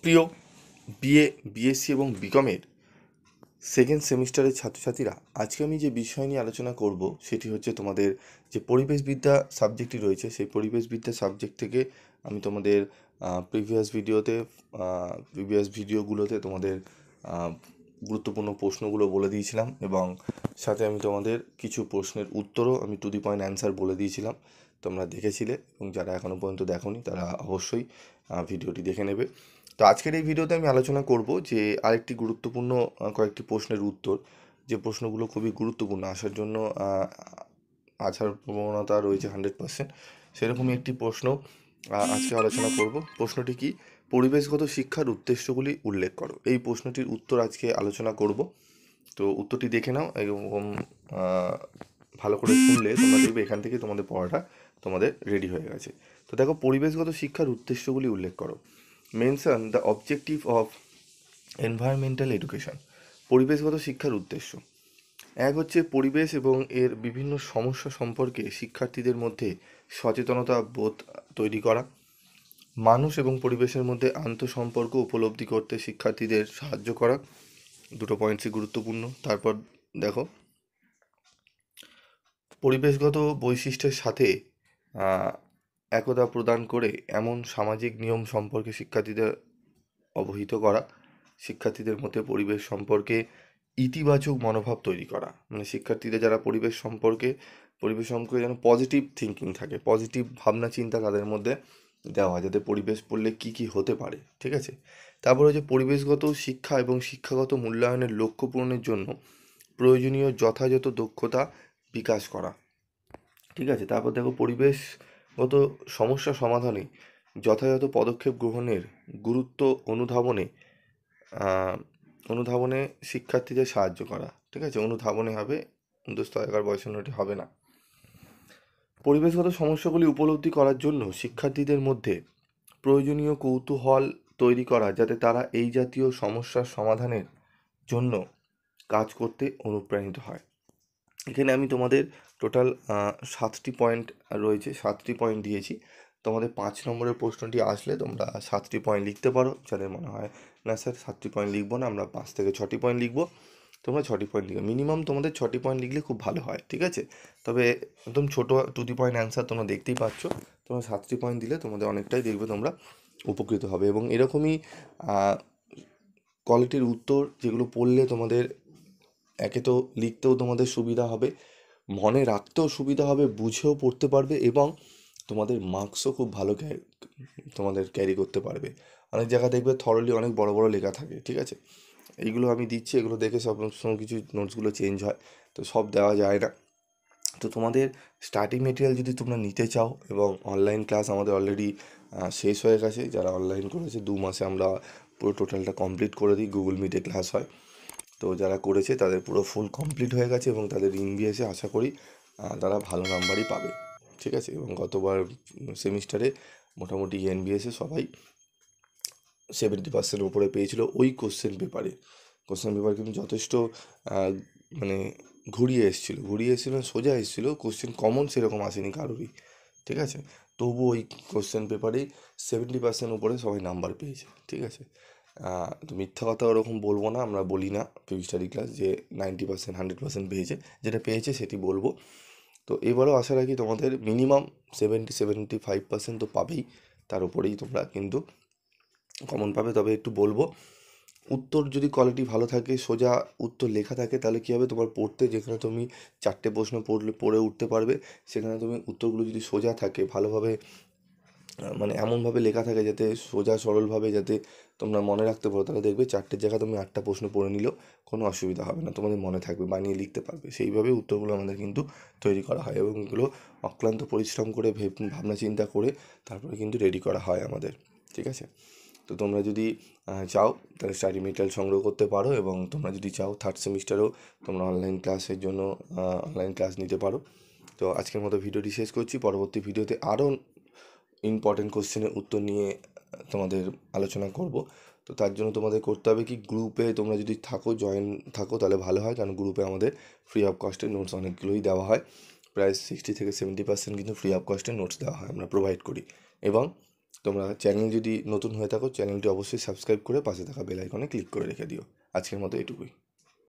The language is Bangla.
প্রিয় বিএসসি এবং বিকমের সেকেন্ড সেমিস্টারের ছাত্রছাত্রীরা, আজকে আমি যে বিষয় নিয়ে আলোচনা করব সেটি হচ্ছে তোমাদের যে পরিবেশবিদ্যা সাবজেক্টটি রয়েছে, সেই পরিবেশবিদ্যা সাবজেক্ট থেকে আমি তোমাদের প্রিভিয়াস ভিডিওগুলোতে তোমাদের গুরুত্বপূর্ণ প্রশ্নগুলো বলে দিয়েছিলাম এবং সাথে আমি তোমাদের কিছু প্রশ্নের উত্তরও আমি টু দি পয়েন্ট অ্যান্সার বলে দিয়েছিলাম। তোমরা দেখেছিলে এবং যারা এখনও পর্যন্ত দেখোনি তারা অবশ্যই ভিডিওটি দেখে নেবে। তো আজকের এই ভিডিওতে আমি আলোচনা করব যে আরেকটি গুরুত্বপূর্ণ কয়েকটি প্রশ্নের উত্তর, যে প্রশ্নগুলো খুবই গুরুত্বপূর্ণ, আসার প্রবণতা রয়েছে 100%। সেরকমই একটি প্রশ্ন আজকে আলোচনা করব। প্রশ্নটি কি? পরিবেশগত শিক্ষার উদ্দেশ্যগুলি উল্লেখ করো। এই প্রশ্নটির উত্তর আজকে আলোচনা করব। তো উত্তরটি দেখে নাও এবং ভালো করে শুনলে তোমরা দেখবে এখান থেকে তোমাদের পড়াটা তোমাদের রেডি হয়ে গেছে। তো দেখো, পরিবেশগত শিক্ষার উদ্দেশ্যগুলি উল্লেখ করো। Mention the objective of environmental education. পরিবেশগত শিক্ষার উদ্দেশ্য এক হচ্ছে পরিবেশ এবং এর বিভিন্ন সমস্যা সম্পর্কে শিক্ষার্থীদের মধ্যে সচেতনতা বোধ তৈরি করা, মানুষ এবং পরিবেশের মধ্যে আন্তঃসম্পর্ক উপলব্ধি করতে শিক্ষার্থীদের সাহায্য করা। দুটো পয়েন্টসই গুরুত্বপূর্ণ। তারপর দেখো, পরিবেশগত বৈশিষ্ট্যের সাথে একতা প্রদান করে এমন সামাজিক নিয়ম সম্পর্কে শিক্ষার্থীদের অবহিত করা, শিক্ষার্থীদের মধ্যে পরিবেশ সম্পর্কে ইতিবাচক মনোভাব তৈরি করা, মানে শিক্ষার্থীদের যারা পরিবেশ সম্পর্কে যেন পজিটিভ থিঙ্কিং থাকে, পজিটিভ ভাবনা চিন্তা তাদের মধ্যে দেওয়া হয়, যাতে পরিবেশ পড়লে কী কী হতে পারে। ঠিক আছে। তারপরে হচ্ছে পরিবেশগত শিক্ষা এবং শিক্ষাগত মূল্যায়নের লক্ষ্য পূরণের জন্য প্রয়োজনীয় যথাযথ দক্ষতা বিকাশ করা। ঠিক আছে। তারপর দেখো, পরিবেশগত সমস্যা সমাধানে যথাযথ পদক্ষেপ গ্রহণের গুরুত্ব অনুধাবনে শিক্ষার্থীদের সাহায্য করা। ঠিক আছে, অনুধাবনে হবে, মুখস্থ একার বয়সন্নটি হবে না। পরিবেশগত সমস্যাগুলি উপলব্ধি করার জন্য শিক্ষার্থীদের মধ্যে প্রয়োজনীয় কৌতূহল তৈরি করা, যাতে তারা এই জাতীয় সমস্যার সমাধানের জন্য কাজ করতে অনুপ্রাণিত হয়। এখানে আমি তোমাদের টোটাল 7টি পয়েন্ট রয়েছে, 7টি পয়েন্ট দিয়েছি। তোমাদের 5 নম্বরের প্রশ্নটি আসলে তোমরা 7টি পয়েন্ট লিখতে পারো। যাদের মনে হয় না স্যার 7টি পয়েন্ট লিখবো না, আমরা 5 থেকে 6টি পয়েন্ট লিখবো, তোমরা 6টি পয়েন্ট লিখবে। মিনিমাম তোমাদের 6টি পয়েন্ট লিখলে খুব ভালো হয়। ঠিক আছে। তবে একদম ছোটো টু দি পয়েন্ট অ্যান্সার তোমরা দেখতেই পাচ্ছ। তোমরা 7টি পয়েন্ট দিলে তোমাদের অনেকটাই দেখবে তোমরা উপকৃত হবে। এবং এরকমই কোয়ালিটির উত্তর যেগুলো পড়লে তোমাদের একে তো লিখতেও তোমাদের সুবিধা হবে, মনে রাখতেও সুবিধা হবে, বুঝেও পড়তে পারবে এবং তোমাদের মার্কসও খুব ভালো তোমাদের ক্যারি করতে পারবে। অনেক জায়গা দেখবে থরলি অনেক বড় বড় লেখা থাকে। ঠিক আছে। এইগুলো আমি দিচ্ছি, এগুলো দেখে সব কিছু নোটসগুলো চেঞ্জ হয়, তো সব দেওয়া যায় না। তো তোমাদের স্টাডি মেটেরিয়াল যদি তোমরা নিতে চাও, এবং অনলাইন ক্লাস আমাদের অলরেডি শেষ হয়ে গেছে। যারা অনলাইন করেছে 2 মাসে আমরা পুরো টোটালটা কমপ্লিট করে দিই, গুগল মিটে ক্লাস হয়। তো যারা করেছে তাদের পুরো ফুল কমপ্লিট হয়ে গেছে এবং তাদের ইনভিএসে আশা করি তারা ভালো নাম্বারই পাবে। ঠিক আছে। এবং গতবার সেমিস্টারে মোটামুটি এনবিএসে সবাই 70% উপরে পেয়েছিল ওই কোশ্চেন পেপার কিন্তু যথেষ্ট মানে ঘুরিয়ে এসেছিলো, সোজা এসেছিলো, কোশ্চেন কমন সেরকম আসেনি কারোরই। ঠিক আছে। তবু ওই কোশ্চেন পেপারেই 70% উপরে সবাই নাম্বার পেয়েছে। ঠিক আছে। তো মিথ্যা কথা ওরকম বলবো না, আমরা বলি না স্টাডি ক্লাস যে 90% 100% পেয়েছে, যেটা পেয়েছে সেটি বলবো। তো এবারও আশা রাখি তোমাদের মিনিমাম 75% তো পাবেই, তার উপরেই তোমরা কিন্তু কমন পাবে। তবে একটু বলবো, উত্তর যদি কোয়ালিটি ভালো থাকে, সোজা উত্তর লেখা থাকে, তাহলে কী হবে, তোমার পড়তে যেখানে তুমি 4টে প্রশ্ন পড়ে উঠতে পারবে, সেখানে তুমি উত্তরগুলো যদি সোজা থাকে, ভালোভাবে মানে এমনভাবে লেখা থাকে যাতে সোজা সরলভাবে যাতে তোমরা মনে রাখতে পারো, তাহলে দেখবে 4টের জায়গায় তুমি 8টা প্রশ্ন পড়ে নিলেও কোনো অসুবিধা হবে না, তোমাদের মনে থাকবে, বানিয়ে লিখতে পারবে। সেইভাবে উত্তরগুলো আমাদের কিন্তু তৈরি করা হয় এবং এগুলো অক্লান্ত পরিশ্রম করে ভাবনা চিন্তা করে তারপরে কিন্তু রেডি করা হয় আমাদের। ঠিক আছে। তো তোমরা যদি চাও তাহলে স্টাডি মেটেরিয়াল সংগ্রহ করতে পারো, এবং তোমরা যদি চাও থার্ড সেমিস্টারেও তোমরা অনলাইন ক্লাসের জন্য অনলাইন ক্লাস নিতে পারো। তো আজকের মতো ভিডিওটি শেষ করছি। পরবর্তী ভিডিওতে আরও ইম্পর্টেন্ট কোশ্চেনের উত্তর নিয়ে তোমাদের আলোচনা করব। তো তার জন্য তোমাদের করতে হবে কি, গ্রুপে তোমরা যদি জয়েন থাকো তাহলে ভালো হয়, কারণ গ্রুপে আমাদের ফ্রি অফ কস্টে নোটস অনেকগুলোই দেওয়া হয়। প্রায় 60 থেকে 70% কিন্তু ফ্রি অফ কস্টে নোটস দেওয়া হয়, আমরা প্রোভাইড করি। এবং তোমরা চ্যানেল যদি নতুন হয়ে থাকো চ্যানেলটি অবশ্যই সাবস্ক্রাইব করে পাশে থাকা বেল আইকনে ক্লিক করে রেখে দিও। আজকের মতো এটুকুই।